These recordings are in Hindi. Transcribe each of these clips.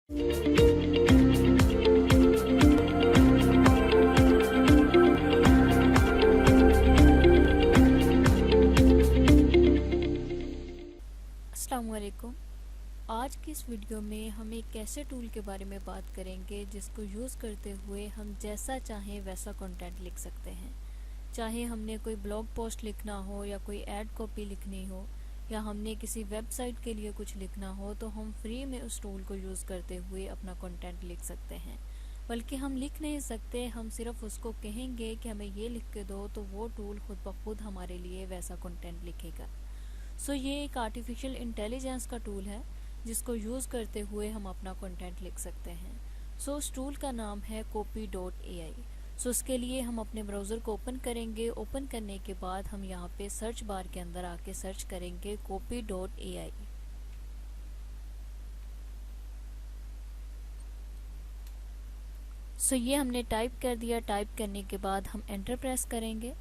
अस्सलामुअलैकुम। आज की इस वीडियो में हम एक ऐसे टूल के बारे में बात करेंगे जिसको यूज़ करते हुए हम जैसा चाहें वैसा कंटेंट लिख सकते हैं। चाहे हमने कोई ब्लॉग पोस्ट लिखना हो या कोई ऐड कॉपी लिखनी हो या हमने किसी वेबसाइट के लिए कुछ लिखना हो, तो हम फ्री में उस टूल को यूज़ करते हुए अपना कंटेंट लिख सकते हैं। बल्कि हम लिख नहीं सकते, हम सिर्फ उसको कहेंगे कि हमें ये लिख के दो, तो वो टूल खुद ब खुद हमारे लिए वैसा कंटेंट लिखेगा। ये एक आर्टिफिशियल इंटेलिजेंस का टूल है जिसको यूज़ करते हुए हम अपना कंटेंट लिख सकते हैं। उस टूल का नाम है copy.ai। उसके लिए हम अपने ब्राउज़र को ओपन करेंगे। ओपन करने के बाद हम यहाँ पे सर्च बार के अंदर आके सर्च करेंगे copy.ai। ये हमने टाइप कर दिया। टाइप करने के बाद हम एंटर प्रेस करेंगे।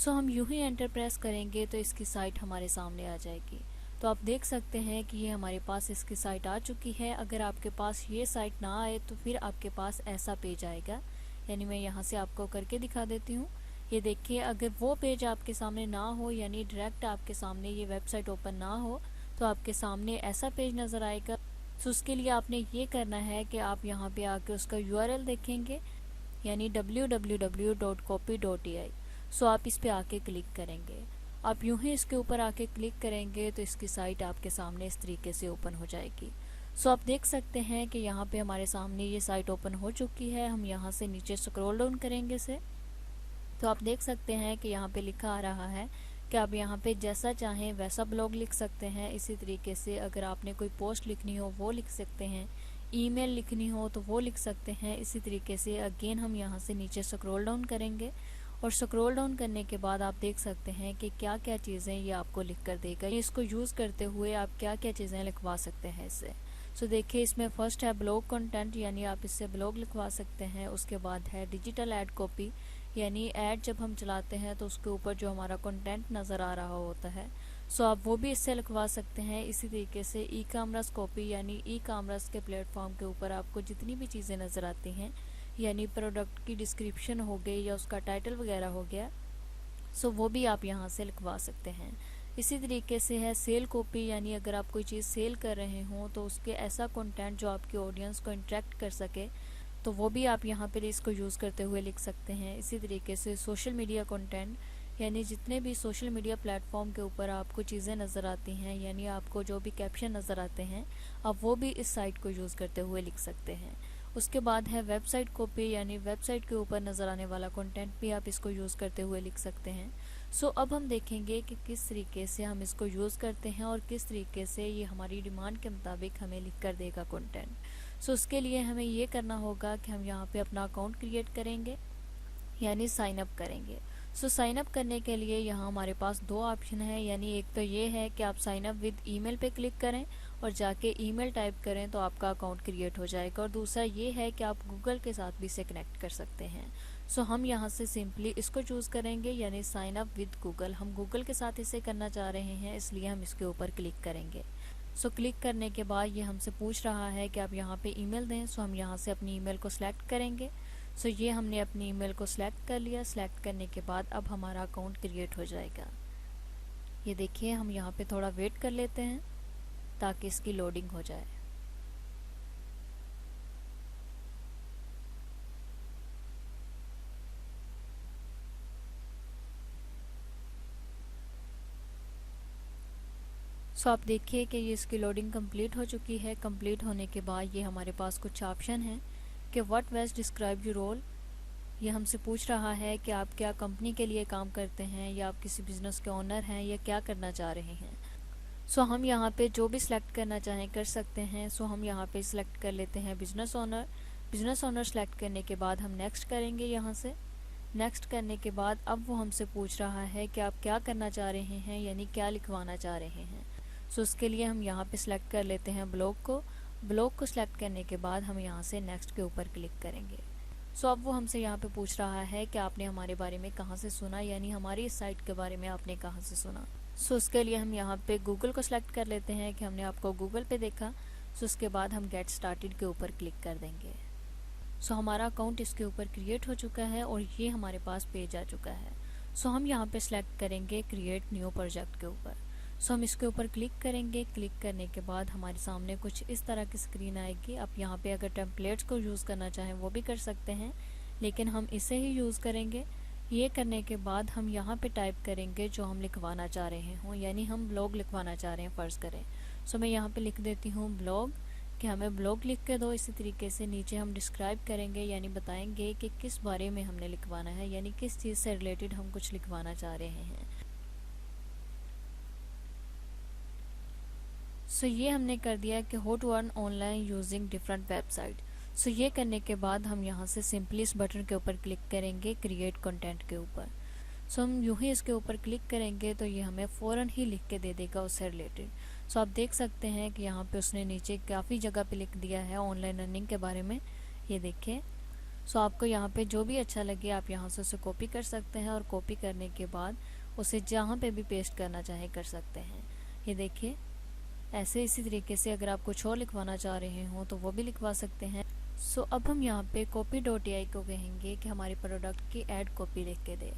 हम यूं ही एंटर प्रेस करेंगे तो इसकी साइट हमारे सामने आ जाएगी। तो आप देख सकते हैं कि ये हमारे पास इसकी साइट आ चुकी है। अगर आपके पास ये साइट ना आए तो फिर आपके पास ऐसा पेज आएगा। यानी मैं यहाँ से आपको करके दिखा देती हूँ। ये देखिए, अगर वो पेज आपके सामने ना हो, यानी डायरेक्ट आपके सामने ये वेबसाइट ओपन ना हो, तो आपके सामने ऐसा पेज नज़र आएगा। उसके लिए आपने ये करना है कि आप यहाँ पे आके उसका URL देखेंगे, यानी www.copy.ai। आप इस पे आके क्लिक करेंगे। आप यूं ही इसके ऊपर आके क्लिक करेंगे तो इसकी साइट आपके सामने इस तरीके से ओपन हो जाएगी। आप देख सकते हैं कि यहाँ पे हमारे सामने ये साइट ओपन हो चुकी है। हम यहाँ से नीचे स्क्रॉल डाउन करेंगे इसे, तो आप देख सकते हैं कि यहाँ पे लिखा आ रहा है कि आप यहाँ पे जैसा चाहें वैसा ब्लॉग लिख सकते हैं। इसी तरीके से अगर आपने कोई पोस्ट लिखनी हो वो लिख सकते हैं, ईमेल लिखनी हो तो वो लिख सकते हैं। इसी तरीके से अगेन हम यहाँ से नीचे स्क्रॉल डाउन करेंगे और स्क्रॉल डाउन करने के बाद आप देख सकते हैं कि क्या क्या चीज़ें ये आपको लिख कर देगा। इसको यूज़ करते हुए आप क्या क्या चीज़ें लिखवा सकते हैं इससे। देखिए, इसमें फर्स्ट है ब्लॉग कंटेंट, यानी आप इससे ब्लॉग लिखवा सकते हैं। उसके बाद है डिजिटल ऐड कॉपी, यानी ऐड जब हम चलाते हैं तो उसके ऊपर जो हमारा कंटेंट नज़र आ रहा होता है, आप वो भी इससे लिखवा सकते हैं। इसी तरीके से ई कॉमर्स कॉपी, यानी ई कॉमर्स के प्लेटफॉर्म के ऊपर आपको जितनी भी चीज़ें नज़र आती हैं, यानी प्रोडक्ट की डिस्क्रिप्शन हो गई या उसका टाइटल वगैरह हो गया, वो भी आप यहाँ से लिखवा सकते हैं। इसी तरीके से है सेल कॉपी, यानी अगर आप कोई चीज़ सेल कर रहे हों तो उसके ऐसा कंटेंट जो आपके ऑडियंस को इंटरेक्ट कर सके, तो वो भी आप यहाँ पर इसको यूज़ करते हुए लिख सकते हैं। इसी तरीके से सोशल मीडिया कंटेंट, यानी जितने भी सोशल मीडिया प्लेटफॉर्म के ऊपर आपको चीज़ें नज़र आती हैं, यानी आपको जो भी कैप्शन नज़र आते हैं, आप वो भी इस साइट को यूज़ करते हुए लिख सकते हैं। उसके बाद है वेबसाइट कॉपी, यानी वेबसाइट के ऊपर नज़र आने वाला कंटेंट भी आप इसको यूज़ करते हुए लिख सकते हैं। अब हम देखेंगे कि किस तरीके से हम इसको यूज़ करते हैं और किस तरीके से ये हमारी डिमांड के मुताबिक हमें लिख कर देगा कंटेंट। उसके लिए हमें ये करना होगा कि हम यहाँ पे अपना अकाउंट क्रिएट करेंगे, यानी साइन अप करेंगे। साइन अप करने के लिए यहाँ हमारे पास दो ऑप्शन है, यानी एक तो ये है कि आप साइन अप विद ईमेल पे क्लिक करें और जाके ईमेल टाइप करें तो आपका अकाउंट क्रिएट हो जाएगा, और दूसरा ये है कि आप गूगल के साथ भी इसे कनेक्ट कर सकते हैं। हम यहाँ से सिंपली इसको चूज़ करेंगे, यानी साइन अप विद गूगल। हम गूगल के साथ इसे करना चाह रहे हैं, इसलिए हम इसके ऊपर क्लिक करेंगे। क्लिक करने के बाद ये हमसे पूछ रहा है कि आप यहाँ पे ईमेल दें। हम यहाँ से अपनी ईमेल को सिलेक्ट करेंगे। ये हमने अपनी ईमेल को सिलेक्ट कर लिया। सिलेक्ट करने के बाद अब हमारा अकाउंट क्रिएट हो जाएगा। ये देखिए, हम यहाँ पे थोड़ा वेट कर लेते हैं ताकि इसकी लोडिंग हो जाए। आप देखिए कि ये इसकी लोडिंग कंप्लीट हो चुकी है। कंप्लीट होने के बाद ये हमारे पास कुछ ऑप्शन हैं कि what best describe your role. ये हमसे पूछ रहा है कि आप क्या कंपनी के लिए काम करते हैं या आप किसी बिज़नेस के ओनर हैं या क्या करना चाह रहे हैं। हम यहाँ पे जो भी सिलेक्ट करना चाहें कर सकते हैं। हम यहाँ पे सिलेक्ट कर लेते हैं business owner. Business owner select करने के बाद हम नेक्स्ट करेंगे। यहाँ से नेक्स्ट करने के बाद अब वो हमसे पूछ रहा है कि आप क्या करना चाह रहे हैं, यानी क्या लिखवाना चाह रहे हैं। उसके लिए हम यहाँ पे सिलेक्ट कर लेते हैं ब्लॉग को। ब्लॉग को सिलेक्ट करने के बाद हम यहाँ से नेक्स्ट के ऊपर क्लिक करेंगे। अब वो हमसे यहाँ पे पूछ रहा है कि आपने हमारे बारे में कहाँ से सुना, यानी हमारी इस साइट के बारे में आपने कहाँ से सुना। उसके लिए हम यहाँ पे गूगल को सिलेक्ट कर लेते हैं कि हमने आपको गूगल पे देखा। सो उसके बाद हम गेट स्टार्टेड के ऊपर क्लिक कर देंगे। सो हमारा अकाउंट इसके ऊपर क्रिएट हो चुका है और ये हमारे पास पेज आ चुका है। सो हम यहाँ पे सिलेक्ट करेंगे क्रिएट न्यू प्रोजेक्ट के ऊपर। सो हम इसके ऊपर क्लिक करेंगे। क्लिक करने के बाद हमारे सामने कुछ इस तरह की स्क्रीन आएगी। आप यहाँ पे अगर टेम्पलेट्स को यूज़ करना चाहें वो भी कर सकते हैं, लेकिन हम इसे ही यूज़ करेंगे। ये करने के बाद हम यहाँ पे टाइप करेंगे जो हम लिखवाना चाह रहे हों, यानी हम ब्लॉग लिखवाना चाह रहे हैं फ़र्ज़ करें। सो मैं यहाँ पे लिख देती हूँ ब्लॉग, कि हमें ब्लॉग लिख के दो। इसी तरीके से नीचे हम डिस्क्राइब करेंगे, यानी बताएंगे कि किस बारे में हमने लिखवाना है, यानी किस चीज़ से रिलेटेड हम कुछ लिखवाना चाह रहे हैं। सो ये हमने कर दिया कि how to earn online using different website. So ये करने के बाद हम यहाँ से सिंपली इस बटन के ऊपर क्लिक करेंगे क्रिएट कंटेंट के ऊपर। सो हम यूँ ही इसके ऊपर क्लिक करेंगे तो ये हमें फ़ौरन ही लिख के दे देगा उससे रिलेटेड। सो आप देख सकते हैं कि यहाँ पे उसने नीचे काफ़ी जगह पे लिख दिया है ऑनलाइन अर्निंग के बारे में, ये देखिए। सो आपको यहाँ पे जो भी अच्छा लगे आप यहाँ से उसे कॉपी कर सकते हैं और कॉपी करने के बाद उसे जहाँ पे भी पेस्ट करना चाहे कर सकते हैं। ये देखिए ऐसे इसी तरीके से अगर आप कुछ और लिखवाना चाह रहे हो तो वो भी लिखवा सकते हैं। सो अब हम यहाँ पे copy.ai को कहेंगे कि हमारे प्रोडक्ट की ऐड कॉपी लिख के दे।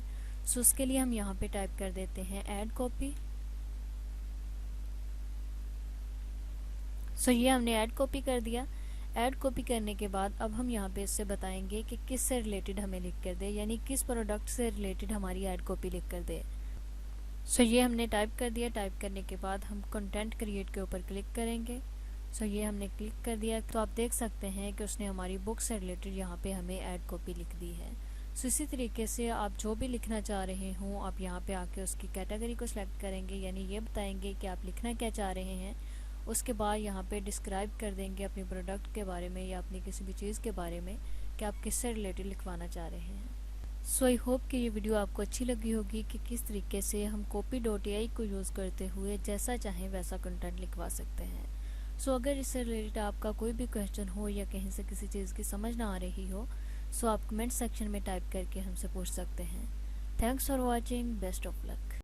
सो उसके लिए हम यहाँ पे टाइप कर देते हैं ऐड कॉपी। सो ये हमने ऐड कॉपी कर दिया। ऐड कॉपी करने के बाद अब हम यहाँ पे इससे बताएंगे कि किस से रिलेटेड हमें लिख कर दे, यानी किस प्रोडक्ट से रिलेटेड हमारी ऐड कॉपी लिख कर दे। सो ये हमने टाइप कर दिया। टाइप करने के बाद हम कंटेंट क्रिएट के ऊपर क्लिक करेंगे। सो ये हमने क्लिक कर दिया तो आप देख सकते हैं कि उसने हमारी बुक से रिलेटेड यहाँ पे हमें ऐड कॉपी लिख दी है। सो इसी तरीके से आप जो भी लिखना चाह रहे हों आप यहाँ पे आके उसकी कैटेगरी को सिलेक्ट करेंगे, यानी ये बताएंगे कि आप लिखना क्या चाह रहे हैं। उसके बाद यहाँ पे डिस्क्राइब कर देंगे अपने प्रोडक्ट के बारे में या अपनी किसी भी चीज़ के बारे में कि आप किससे रिलेटेड लिखवाना चाह रहे हैं। सो आई होप कि ये वीडियो आपको अच्छी लगी होगी कि किस तरीके से हम copy.ai को यूज़ करते हुए जैसा चाहें वैसा कंटेंट लिखवा सकते हैं। सो अगर इससे रिलेटेड आपका कोई भी क्वेश्चन हो या कहीं से किसी चीज़ की समझ ना आ रही हो सो आप कमेंट सेक्शन में टाइप करके हमसे पूछ सकते हैं। Thanks for watching, best of luck.